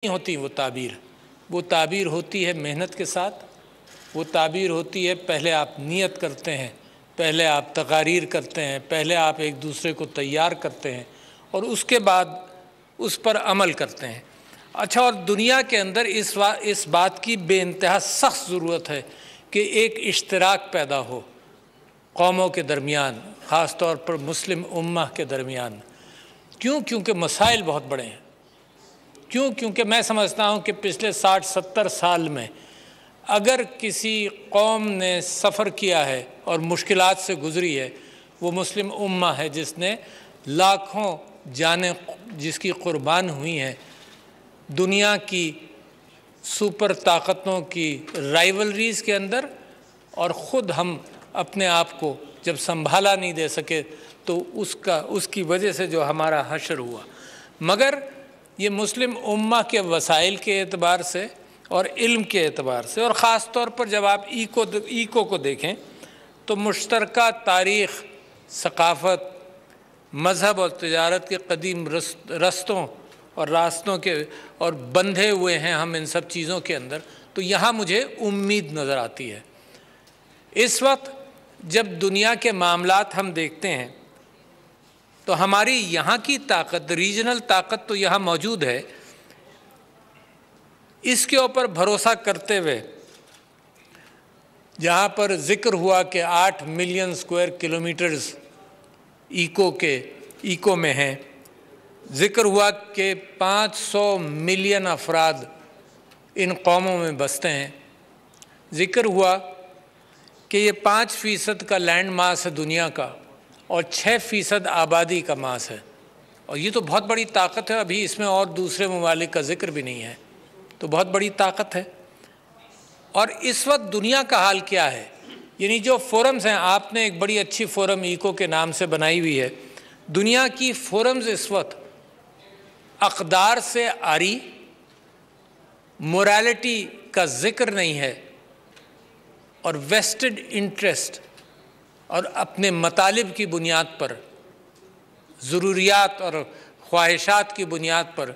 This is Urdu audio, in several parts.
نہیں ہوتی وہ تعبیر ہوتی ہے محنت کے ساتھ، وہ تعبیر ہوتی ہے پہلے آپ نیت کرتے ہیں، پہلے آپ تقاریر کرتے ہیں، پہلے آپ ایک دوسرے کو تیار کرتے ہیں اور اس کے بعد اس پر عمل کرتے ہیں۔ اچھا، اور دنیا کے اندر اس بات کی بے انتہا سخت ضرورت ہے کہ ایک اشتراک پیدا ہو قوموں کے درمیان، خاص طور پر مسلم امہ کے درمیان۔ کیونکہ مسائل بہت بڑے ہیں۔ کیونکہ میں سمجھتا ہوں کہ پچھلے 60-70 سال میں اگر کسی قوم نے سفر کیا ہے اور مشکلات سے گزری ہے، وہ مسلم امہ ہے، جس نے لاکھوں جانیں جس کی قربان ہوئی ہیں دنیا کی سپر طاقتوں کی رائیولریز کے اندر، اور خود ہم اپنے آپ کو جب سنبھالا نہیں دے سکے تو اس کی وجہ سے جو ہمارا حشر ہوا۔ مگر یہ مسلم امہ کے وسائل کے اعتبار سے اور علم کے اعتبار سے، اور خاص طور پر جب آپ ایکو کو دیکھیں تو مشترکہ تاریخ، ثقافت، مذہب اور تجارت کے قدیم رستوں اور راستوں کے اور بندھے ہوئے ہیں ہم ان سب چیزوں کے اندر، تو یہاں مجھے امید نظر آتی ہے۔ اس وقت جب دنیا کے معاملات ہم دیکھتے ہیں تو ہماری یہاں کی طاقت، ریجنل طاقت تو یہاں موجود ہے، اس کے اوپر بھروسہ کرتے ہوئے جہاں پر ذکر ہوا کہ 8 ملین اسکوائر کلومیٹرز ایکو میں ہیں، ذکر ہوا کہ 500 ملین افراد ان قوموں میں بستے ہیں، ذکر ہوا کہ یہ 5% کا لینڈ ماس ہے دنیا کا اور 6% آبادی کا ماس ہے، اور یہ تو بہت بڑی طاقت ہے۔ ابھی اس میں اور دوسرے ممالک کا ذکر بھی نہیں ہے، تو بہت بڑی طاقت ہے۔ اور اس وقت دنیا کا حال کیا ہے؟ یعنی جو فورمز ہیں، آپ نے ایک بڑی اچھی فورم ایکو کے نام سے بنائی ہوئی ہے۔ دنیا کی فورمز اس وقت اقدار سے عاری، مورالٹی کا ذکر نہیں ہے، اور ویسٹڈ انٹرسٹ اور اپنے مطالب کی بنیاد پر، ضروریات اور خواہشات کی بنیاد پر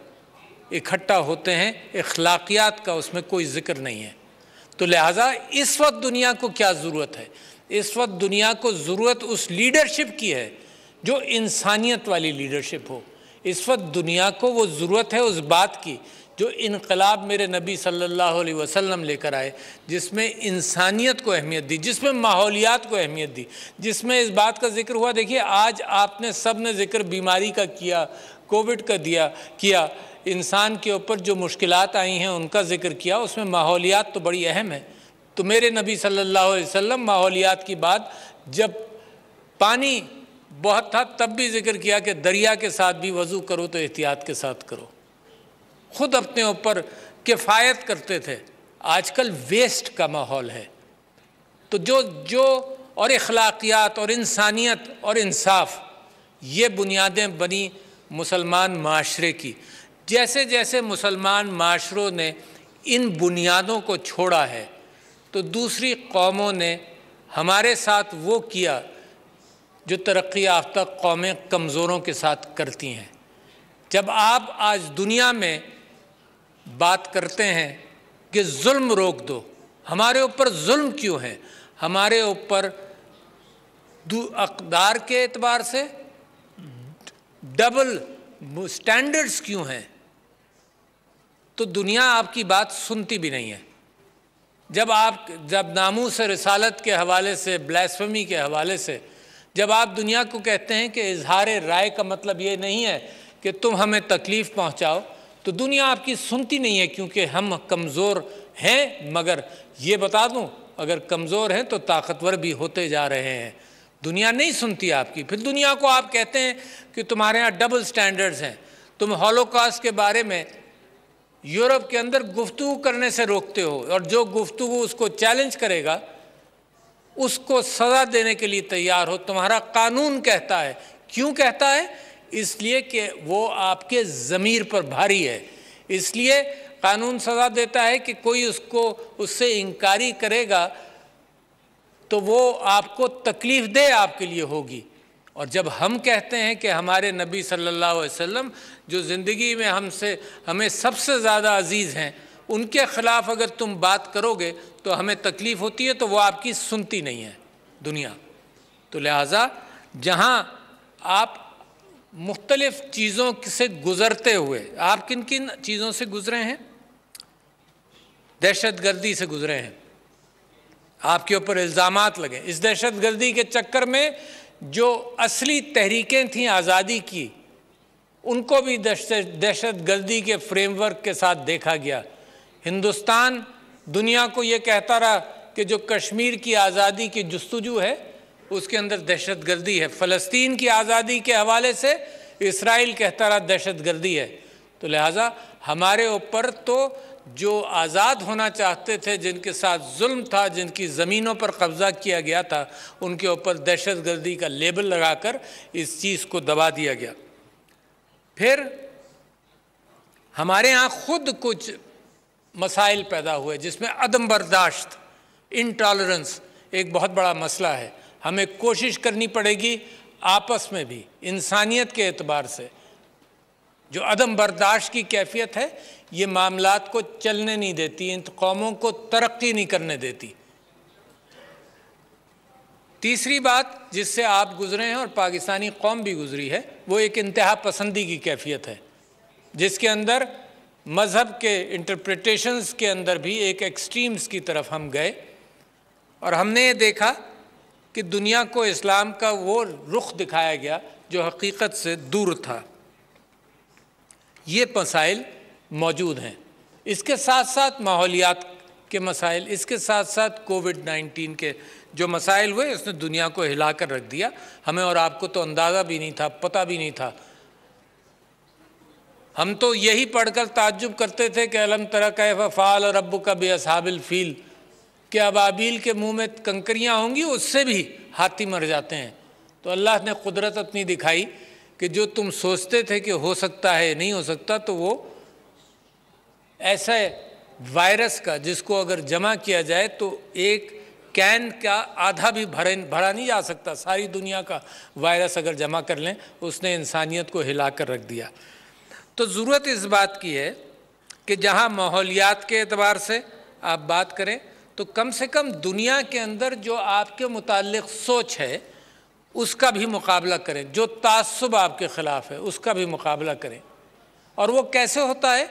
اکٹھا ہوتے ہیں، اخلاقیات کا اس میں کوئی ذکر نہیں ہے۔ تو لہٰذا اس وقت دنیا کو کیا ضرورت ہے؟ اس وقت دنیا کو ضرورت اس لیڈرشپ کی ہے جو انسانیت والی لیڈرشپ ہو۔ اس وقت دنیا کو وہ ضرورت ہے اس بات کی جو انقلاب میرے نبی صلی اللہ علیہ وسلم لے کر آئے، جس میں انسانیت کو اہمیت دی، جس میں ماحولیات کو اہمیت دی، جس میں اس بات کا ذکر ہوا۔ دیکھیے، آج آپ نے سب نے ذکر بیماری کا کیا، کووڈ کا کیا، انسان کے اوپر جو مشکلات آئی ہیں ان کا ذکر کیا، اس میں ماحولیات تو بڑی اہم ہے۔ تو میرے نبی صلی اللہ علیہ وسلم ماحولیات کی بات، جب پانی بہت تھا تب بھی ذکر کیا کہ دریا کے ساتھ بھی وضو کرو تو احتیاط کے ساتھ کرو، خود اپنے اوپر کفایت کرتے تھے۔ آج کل ویسٹ کا ماحول ہے، تو جو اور اخلاقیات اور انسانیت اور انصاف، یہ بنیادیں بنی مسلمان معاشرے کی۔ جیسے جیسے مسلمان معاشروں نے ان بنیادوں کو چھوڑا ہے تو دوسری قوموں نے ہمارے ساتھ وہ کیا جو ترقی یافتہ قومیں کمزوروں کے ساتھ کرتی ہیں۔ جب آپ آج دنیا میں بات کرتے ہیں کہ ظلم روک دو، ہمارے اوپر ظلم کیوں ہے؟ ہمارے اوپر اقدار کے اعتبار سے ڈبل سٹینڈرڈز کیوں ہیں؟ تو دنیا آپ کی بات سنتی بھی نہیں ہے۔ جب ناموس رسالت کے حوالے سے، بلاسفیمی کے حوالے سے، جب آپ دنیا کو کہتے ہیں کہ اظہار رائے کا مطلب یہ نہیں ہے کہ تم ہمیں تکلیف پہنچاؤ، تو دنیا آپ کی سنتی نہیں ہے، کیونکہ ہم کمزور ہیں۔ مگر یہ بتا دوں، اگر کمزور ہیں تو طاقتور بھی ہوتے جا رہے ہیں۔ دنیا نہیں سنتی آپ کی۔ پھر دنیا کو آپ کہتے ہیں کہ تمہارے ہاں ڈبل سٹینڈرڈز ہیں، تم ہولوکاسٹ کے بارے میں یورپ کے اندر گفتگو کرنے سے روکتے ہو، اور جو گفتگو اس کو چیلنج کرے گا اس کو سزا دینے کے لیے تیار ہو۔ تمہارا قانون کہتا ہے۔ کیوں کہتا ہے؟ اس لیے کہ وہ آپ کے ضمیر پر بھاری ہے۔ اس لیے قانون سزا دیتا ہے کہ کوئی اس سے انکاری کرے گا تو وہ آپ کو تکلیف دہ آپ کے لیے ہوگی، اور جب ہم کہتے ہیں کہ ہمارے نبی صلی اللہ علیہ وسلم جو زندگی میں ہمیں سب سے زیادہ عزیز ہیں، ان کے خلاف اگر تم بات کرو گے تو ہمیں تکلیف ہوتی ہے، تو وہ آپ کی سنتی نہیں ہے دنیا۔ تو لہٰذا جہاں آپ مختلف چیزوں سے گزرتے ہوئے، آپ کن کن چیزوں سے گزرے ہیں؟ دہشت گردی سے گزرے ہیں، آپ کے اوپر الزامات لگے، اس دہشت گردی کے چکر میں جو اصلی تحریکیں تھیں آزادی کی، ان کو بھی دہشت گردی کے فریم ورک کے ساتھ دیکھا گیا۔ ہندوستان دنیا کو یہ کہتا رہا کہ جو کشمیر کی آزادی کی جستجو ہے اس کے اندر دہشت گردی ہے، فلسطین کی آزادی کے حوالے سے اسرائیل کہتا رہا دہشت گردی ہے۔ تو لہٰذا ہمارے اوپر تو جو آزاد ہونا چاہتے تھے، جن کے ساتھ ظلم تھا، جن کی زمینوں پر قبضہ کیا گیا تھا، ان کے اوپر دہشت گردی کا لیبل لگا کر اس چیز کو دبا دیا گیا۔ پھر ہمارے ہاں خود کچھ مسائل پیدا ہوئے جس میں عدم برداشت، انٹالرنس ایک بہت بڑا مسئلہ ہے۔ ہمیں کوشش کرنی پڑے گی آپس میں بھی، انسانیت کے اعتبار سے جو عدم برداشت کی کیفیت ہے، یہ معاملات کو چلنے نہیں دیتی، ان قوموں کو ترقی نہیں کرنے دیتی۔ تیسری بات جس سے آپ گزرے ہیں اور پاکستانی قوم بھی گزری ہے، وہ ایک انتہا پسندی کی کیفیت ہے، جس کے اندر مذہب کے انٹرپریٹیشنز کے اندر بھی ایک ایکسٹریمز کی طرف ہم گئے، اور ہم نے یہ دیکھا کہ دنیا کو اسلام کا وہ رخ دکھایا گیا جو حقیقت سے دور تھا۔ یہ مسائل موجود ہیں، اس کے ساتھ ساتھ ماحولیات کے مسائل، اس کے ساتھ ساتھ کووڈ-19 کے جو مسائل ہوئے، اس نے دنیا کو ہلا کر رکھ دیا۔ ہمیں اور آپ کو تو اندازہ بھی نہیں تھا، پتہ بھی نہیں تھا۔ ہم تو یہی پڑھ کر تعجب کرتے تھے کہ الم تر کیف فعل ربک باصحاب الفیل، کہ ابابیل کے منہ میں کنکریاں ہوں گی، اس سے بھی ہاتھی مر جاتے ہیں۔ تو اللہ نے قدرت اپنی دکھائی کہ جو تم سوچتے تھے کہ ہو سکتا ہے نہیں ہو سکتا، تو وہ ایسا وائرس کا جس کو اگر جمع کیا جائے تو ایک کین کا آدھا بھی بھرا نہیں جا سکتا، ساری دنیا کا وائرس اگر جمع کر لیں، اس نے انسانیت کو ہلا کر رکھ دیا۔ تو ضرورت اس بات کی ہے کہ جہاں ماحولیات کے اعتبار سے آپ بات کریں تو کم سے کم دنیا کے اندر جو آپ کے متعلق سوچ ہے اس کا بھی مقابلہ کریں، جو تعصب آپ کے خلاف ہے اس کا بھی مقابلہ کریں۔ اور وہ کیسے ہوتا ہے؟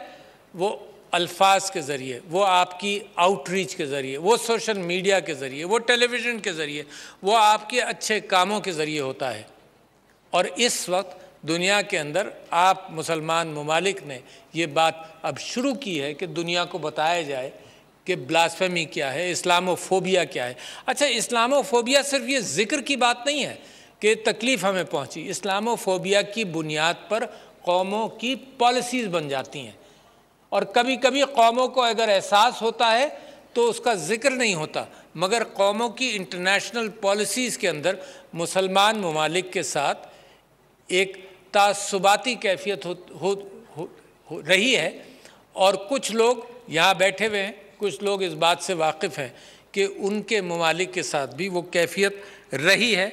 وہ الفاظ کے ذریعے، وہ آپ کی آؤٹ ریچ کے ذریعے، وہ سوشل میڈیا کے ذریعے، وہ ٹیلی ویژن کے ذریعے، وہ آپ کے اچھے کاموں کے ذریعے ہوتا ہے۔ اور اس وقت دنیا کے اندر آپ مسلمان ممالک نے یہ بات اب شروع کی ہے کہ دنیا کو بتایا جائے کہ بلاسفیمی کیا ہے، اسلاموفوبیا کیا ہے۔ اچھا، اسلاموفوبیا صرف یہ ذکر کی بات نہیں ہے کہ تکلیف ہمیں پہنچی، اسلاموفوبیا کی بنیاد پر قوموں کی پالیسیز بن جاتی ہیں، اور کبھی کبھی قوموں کو اگر احساس ہوتا ہے تو اس کا ذکر نہیں ہوتا، مگر قوموں کی انٹرنیشنل پالیسیز کے اندر مسلمان ممالک کے ساتھ ایک تعصباتی کیفیت رہی ہے۔ اور کچھ لوگ یہاں بیٹھے ہوئے ہیں، کچھ لوگ اس بات سے واقف ہیں کہ ان کے ممالک کے ساتھ بھی وہ کیفیت رہی ہے۔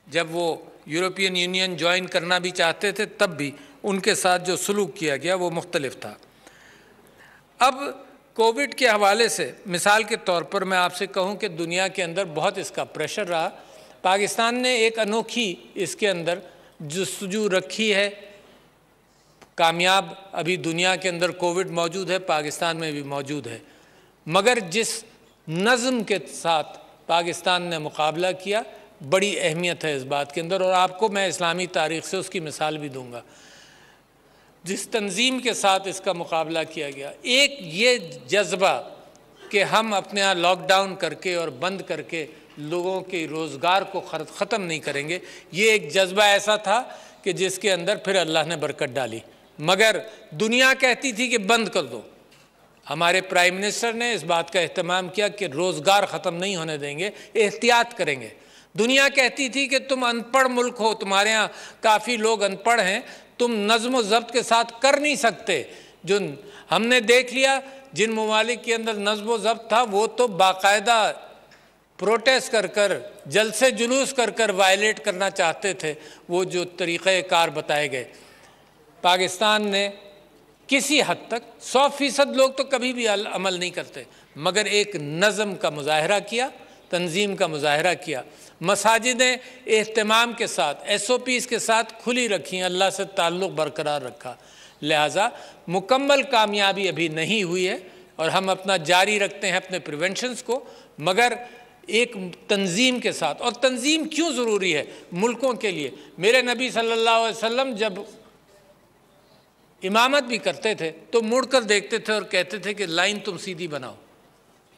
جب وہ یورپین یونین جوائن کرنا بھی چاہتے تھے تب بھی ان کے ساتھ جو سلوک کیا گیا وہ مختلف تھا۔ اب کووڈ کے حوالے سے مثال کے طور پر میں آپ سے کہوں کہ دنیا کے اندر بہت اس کا پریشر رہا۔ پاکستان نے ایک انوکھی اس کے اندر جستجو رکھی ہے۔ کامیاب ابھی دنیا کے اندر کووڈ موجود ہے، پاکستان میں بھی موجود ہے، مگر جس نظم کے ساتھ پاکستان نے مقابلہ کیا، بڑی اہمیت ہے اس بات کے اندر، اور آپ کو میں اسلامی تاریخ سے اس کی مثال بھی دوں گا۔ جس تنظیم کے ساتھ اس کا مقابلہ کیا گیا، ایک یہ جذبہ کہ ہم اپنے یہاں لاک ڈاؤن کر کے اور بند کر کے لوگوں کے روزگار کو ختم نہیں کریں گے، یہ ایک جذبہ ایسا تھا کہ جس کے اندر پھر اللہ نے برکت ڈالی۔ مگر دنیا کہتی تھی کہ بند کر دو، ہمارے پرائم منسٹر نے اس بات کا اہتمام کیا کہ روزگار ختم نہیں ہونے دیں گے، احتیاط کریں گے۔ دنیا کہتی تھی کہ تم ان پڑھ ملک ہو، تمہارے ہاں کافی لوگ ان پڑھ ہیں، تم نظم و ضبط کے ساتھ کر نہیں سکتے۔ جو ہم نے دیکھ لیا جن ممالک کے اندر نظم و ضبط تھا وہ تو باقاعدہ پروٹیسٹ کر کر جلسے جلوس کر کر وائلیٹ کرنا چاہتے تھے وہ جو طریقہ کار بتائے گئے، پاکستان نے کسی حد تک 100% لوگ تو کبھی بھی عمل نہیں کرتے، مگر ایک نظم کا مظاہرہ کیا، تنظیم کا مظاہرہ کیا، مساجدیں اہتمام کے ساتھ SOPs کے ساتھ کھلی رکھیں، اللہ سے تعلق برقرار رکھا۔ لہٰذا مکمل کامیابی ابھی نہیں ہوئی ہے اور ہم اپنا جاری رکھتے ہیں اپنے پریونشنز کو، مگر ایک تنظیم کے ساتھ۔ اور تنظیم کیوں ضروری ہے ملکوں کے لیے؟ میرے نبی صلی اللہ علیہ وسلم جب امامت بھی کرتے تھے تو مڑ کر دیکھتے تھے اور کہتے تھے کہ لائن تم سیدھی بناؤ۔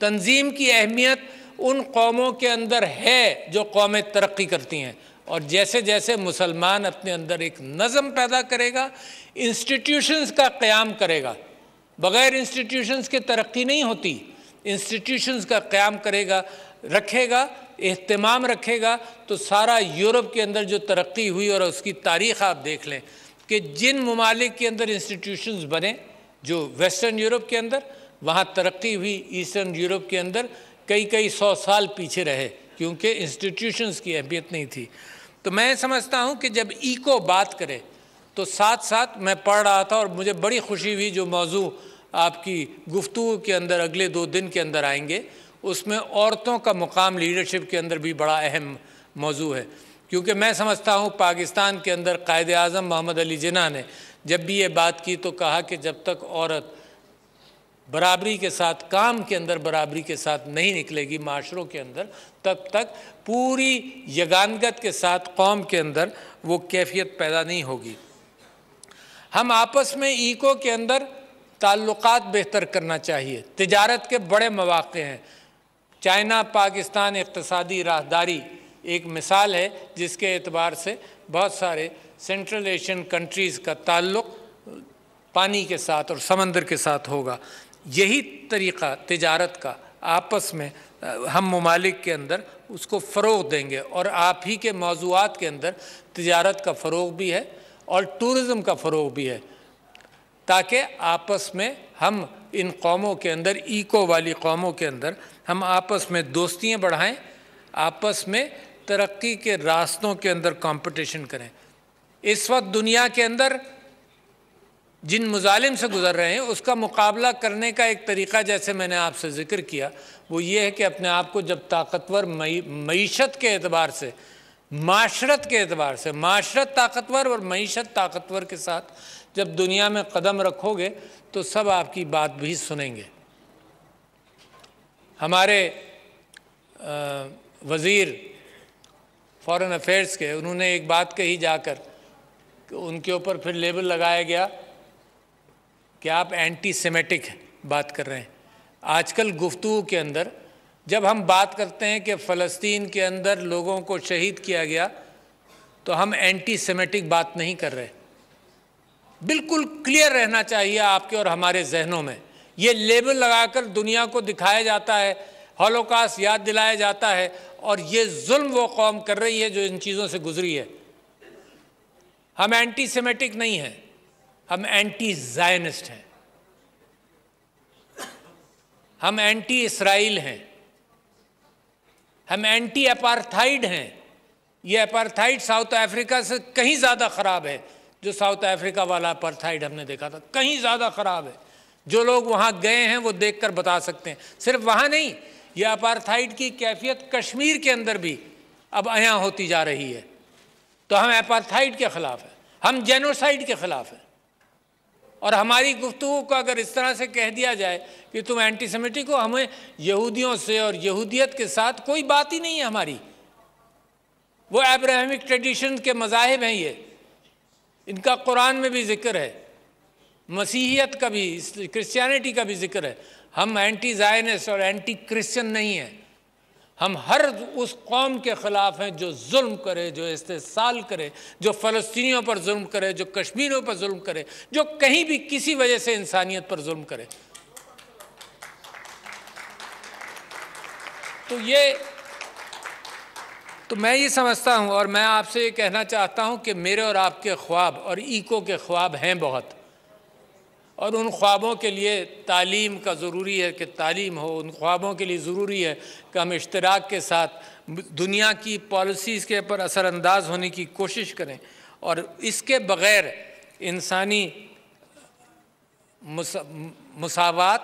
تنظیم کی اہمیت ان قوموں کے اندر ہے جو قومیں ترقی کرتی ہیں، اور جیسے جیسے مسلمان اپنے اندر ایک نظم پیدا کرے گا، انسٹیٹیوشنز کا قیام کرے گا، بغیر انسٹیٹیوشنز کے ترقی نہیں ہوتی، انسٹیٹیوشنز کا قیام کرے گا، رکھے گا، اہتمام رکھے گا، تو سارا یورپ کے اندر جو ترقی ہوئی اور اس کی تاریخ آپ دیکھ لیں کہ جن ممالک کے اندر انسٹیٹیوشنز بنے، جو ویسٹرن یورپ کے اندر وہاں ترقی ہوئی، ایسٹرن یورپ کے اندر کئی 100 سال پیچھے رہے کیونکہ انسٹیٹیوشنز کی اہمیت نہیں تھی۔ تو میں سمجھتا ہوں کہ جب ایکو بات کرے تو ساتھ ساتھ میں پڑھ رہا تھا اور مجھے بڑی خوشی ہوئی جو موضوع آپ کی گفتگو کے اندر اگلے 2 دن کے اندر آئیں گے، اس میں عورتوں کا مقام لیڈرشپ کے اندر بھی بڑا اہم موضوع ہے، کیونکہ میں سمجھتا ہوں پاکستان کے اندر قائد اعظم محمد علی جناح نے جب بھی یہ بات کی تو کہا کہ جب تک عورت برابری کے ساتھ کام کے اندر برابری کے ساتھ نہیں نکلے گی معاشروں کے اندر، تب تک پوری یگانگت کے ساتھ قوم کے اندر وہ کیفیت پیدا نہیں ہوگی۔ ہم آپس میں ایکو کے اندر تعلقات بہتر کرنا چاہیے۔ تجارت کے بڑے مواقع ہیں، چائنا پاکستان اقتصادی راہداری ایک مثال ہے جس کے اعتبار سے بہت سارے سینٹرل ایشین کنٹریز کا تعلق پانی کے ساتھ اور سمندر کے ساتھ ہوگا۔ یہی طریقہ تجارت کا آپس میں ہم ممالک کے اندر اس کو فروغ دیں گے، اور آپ ہی کے موضوعات کے اندر تجارت کا فروغ بھی ہے اور ٹورزم کا فروغ بھی ہے، تاکہ آپس میں ہم ان قوموں کے اندر، ایکو والی قوموں کے اندر ہم آپس میں دوستیاں بڑھائیں، آپس میں ترقی کے راستوں کے اندر کمپٹیشن کریں۔ اس وقت دنیا کے اندر جن مظالم سے گزر رہے ہیں اس کا مقابلہ کرنے کا ایک طریقہ جیسے میں نے آپ سے ذکر کیا وہ یہ ہے کہ اپنے آپ کو جب طاقتور معیشت کے اعتبار سے، معاشرت کے اعتبار سے، معاشرت طاقتور اور معیشت طاقتور کے ساتھ جب دنیا میں قدم رکھو گے تو سب آپ کی بات بھی سنیں گے۔ ہمارے وزیر فارن افیئرس کے انہوں نے ایک بات کہی جا کر کہ ان کے اوپر پھر لیبل لگایا گیا کہ آپ اینٹی سیمیٹک بات کر رہے ہیں۔ آج کل گفتگو کے اندر جب ہم بات کرتے ہیں کہ فلسطین کے اندر لوگوں کو شہید کیا گیا تو ہم اینٹی سیمیٹک بات نہیں کر رہے۔ بالکل کلیئر رہنا چاہیے آپ کے اور ہمارے ذہنوں میں، یہ لیبل لگا کر دنیا کو دکھایا جاتا ہے، ہولوکاسٹ یاد دلایا جاتا ہے، اور یہ ظلم وہ قوم کر رہی ہے جو ان چیزوں سے گزری ہے۔ ہم اینٹی سیمیٹک نہیں ہیں، ہم اینٹی زائنسٹ ہیں، ہم اینٹی اسرائیل ہیں، ہم اینٹی اپارتھائیڈ ہیں۔ یہ اپارتھائیڈ ساؤتھ افریقہ سے کہیں زیادہ خراب ہے، جو ساؤتھ افریقہ والا اپارتھائیڈ ہم نے دیکھا تھا، کہیں زیادہ خراب ہے۔ جو لوگ وہاں گئے ہیں وہ دیکھ کر بتا سکتے ہیں۔ صرف وہاں نہیں، یہ اپارتھائیڈ کی کیفیت کشمیر کے اندر بھی اب عیاں ہوتی جا رہی ہے۔ تو ہم اپارتھائیڈ کے خلاف ہیں، ہم جینوسائیڈ کے خلاف ہیں۔ اور ہماری گفتگو کو اگر اس طرح سے کہہ دیا جائے کہ تم اینٹی سیمیٹک ہو، ہمیں یہودیوں سے اور یہودیت کے ساتھ کوئی بات ہی نہیں ہے ہماری۔ وہ ابراہیمک ٹریڈیشن کے مذاہب ہیں، یہ ان کا قرآن میں بھی ذکر ہے، مسیحیت کا بھی، کرسچینٹی کا بھی ذکر ہے۔ ہم اینٹی زائنسٹ اور اینٹی کرسچن نہیں ہیں، ہم ہر اس قوم کے خلاف ہیں جو ظلم کرے، جو استحصال کرے، جو فلسطینیوں پر ظلم کرے، جو کشمیریوں پر ظلم کرے، جو کہیں بھی کسی وجہ سے انسانیت پر ظلم کرے۔ تو میں یہ سمجھتا ہوں اور میں آپ سے یہ کہنا چاہتا ہوں کہ میرے اور آپ کے خواب اور ایکو کے خواب ہیں بہت، اور ان خوابوں کے لیے تعلیم کا ضروری ہے کہ تعلیم ہو، ان خوابوں کے لیے ضروری ہے کہ ہم اشتراک کے ساتھ دنیا کی پالیسیز کے پر اثر انداز ہونے کی کوشش کریں، اور اس کے بغیر انسانی مساوات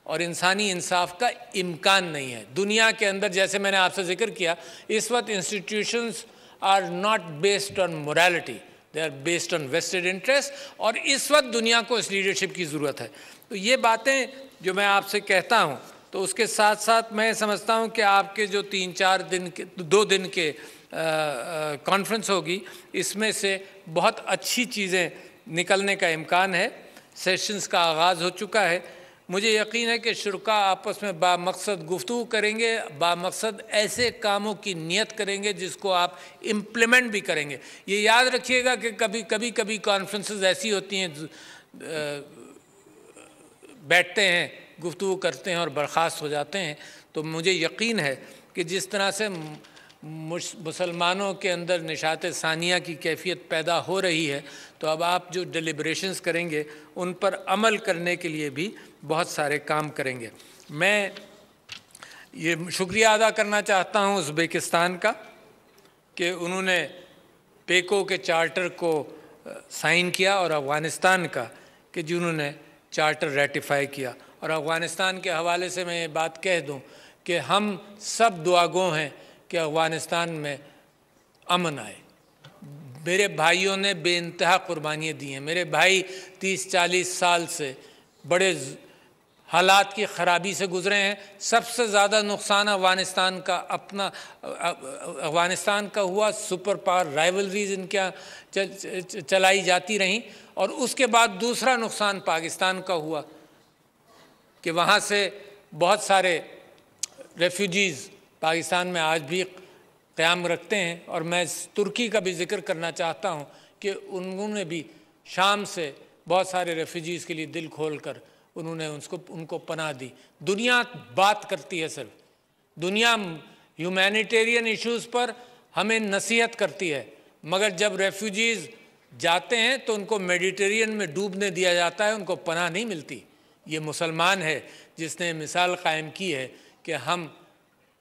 اور انسانی انصاف کا امکان نہیں ہے۔ دنیا کے اندر جیسے میں نے آپ سے ذکر کیا، اس وقت institutions are not based on morality, they are based on vested interest، اور اس وقت دنیا کو اس لیڈرشپ کی ضرورت ہے۔ تو یہ باتیں جو میں آپ سے کہتا ہوں، تو اس کے ساتھ ساتھ میں سمجھتا ہوں کہ آپ کے جو 2 دن کے کانفرنس ہوگی، اس میں سے بہت اچھی چیزیں نکلنے کا امکان ہے۔ سیشنز کا آغاز ہو چکا ہے۔ مجھے یقین ہے کہ شرکا آپس میں بامقصد گفتگو کریں گے، بامقصد ایسے کاموں کی نیت کریں گے جس کو آپ امپلیمنٹ بھی کریں گے۔ یہ یاد رکھیے گا کہ کبھی کانفرنسز ایسی ہوتی ہیں، بیٹھتے ہیں، گفتگو کرتے ہیں اور برخاست ہو جاتے ہیں۔ تو مجھے یقین ہے کہ جس طرح سے مسلمانوں کے اندر نشاط ثانیہ کی کیفیت پیدا ہو رہی ہے، تو اب آپ جو ڈیلیبریشنز کریں گے ان پر عمل کرنے کے لیے بھی بہت سارے کام کریں گے۔ میں یہ شکریہ ادا کرنا چاہتا ہوں ازبیکستان کا کہ انہوں نے پیکو کے چارٹر کو سائن کیا، اور افغانستان کا کہ جنہوں نے چارٹر ریٹیفائی کیا۔ اور افغانستان کے حوالے سے میں یہ بات کہہ دوں کہ ہم سب دعا گو ہیں کہ افغانستان میں امن آئے۔ میرے بھائیوں نے بے انتہا قربانیاں دی ہیں۔ میرے بھائی 30-40 سال سے بڑے حالات کی خرابی سے گزرے ہیں۔ سب سے زیادہ نقصان افغانستان کا ہوا، سپر پاور رائیولریز ان کے چلائی جاتی رہیں، اور اس کے بعد دوسرا نقصان پاکستان کا ہوا کہ وہاں سے بہت سارے ریفیوجیز پاکستان میں آج بھی قیام رکھتے ہیں۔ اور میں ترکی کا بھی ذکر کرنا چاہتا ہوں کہ انہوں نے بھی شام سے بہت سارے ریفیوجیز کے لیے دل کھول کر انہوں نے ان کو پناہ دی۔ دنیا بات کرتی ہے، صرف دنیا ہیومینیٹیرین ایشوز پر ہمیں نصیحت کرتی ہے، مگر جب ریفیوجیز جاتے ہیں تو ان کو میڈیٹرین میں ڈوبنے دیا جاتا ہے، ان کو پناہ نہیں ملتی۔ یہ مسلمان ہے جس نے مثال قائم کی ہے کہ ہم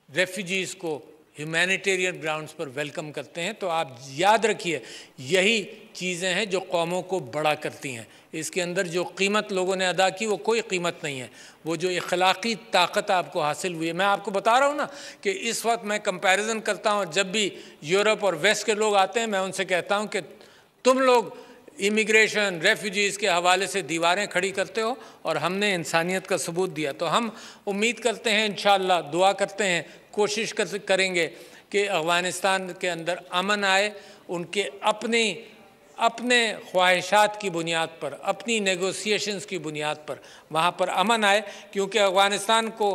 ریفیوجیز کو ہیومینیٹیرین گراؤنڈز پر ویلکم کرتے ہیں۔ تو آپ یاد رکھیے، یہی چیزیں ہیں جو قوموں کو بڑا کرتی ہیں۔ اس کے اندر جو قیمت لوگوں نے ادا کی وہ کوئی قیمت نہیں ہے، وہ جو اخلاقی طاقت آپ کو حاصل ہوئی ہے۔ میں آپ کو بتا رہا ہوں نا کہ اس وقت میں کمپیریزن کرتا ہوں، جب بھی یورپ اور ویسٹ کے لوگ آتے ہیں میں ان سے کہتا ہوں کہ تم لوگ امیگریشن ریفیوجیز کے حوالے سے دیواریں کھڑی کرتے ہو، اور ہم نے انسانیت کا ثبوت دیا۔ تو ہم امید کرتے ہیں، انشاءاللہ دعا کرتے ہیں، کوشش کریں گے کہ افغانستان کے اندر امن آئے، ان کے اپنے خواہشات کی بنیاد پر، اپنی نیگوسیشنز کی بنیاد پر وہاں پر امن آئے، کیونکہ افغانستان کو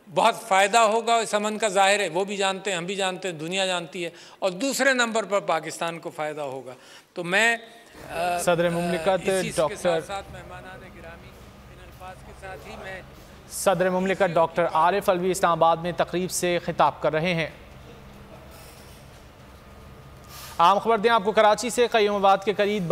بہت فائدہ ہوگا اس امن کا، ظاہر ہے وہ بھی جانتے ہیں، ہم بھی جانتے ہیں، دنیا جانتی ہے، اور دوسرے نمبر پر پاکستان کو فائدہ ہوگا۔ تو میں صدر مملکت ڈاکٹر صدر مملکت ڈاکٹر عارف علوی اسلام آباد میں تقریب سے خطاب کر رہے ہیں۔ عام خبر دیں آپ کو، کراچی سے قیوم آباد کے قریب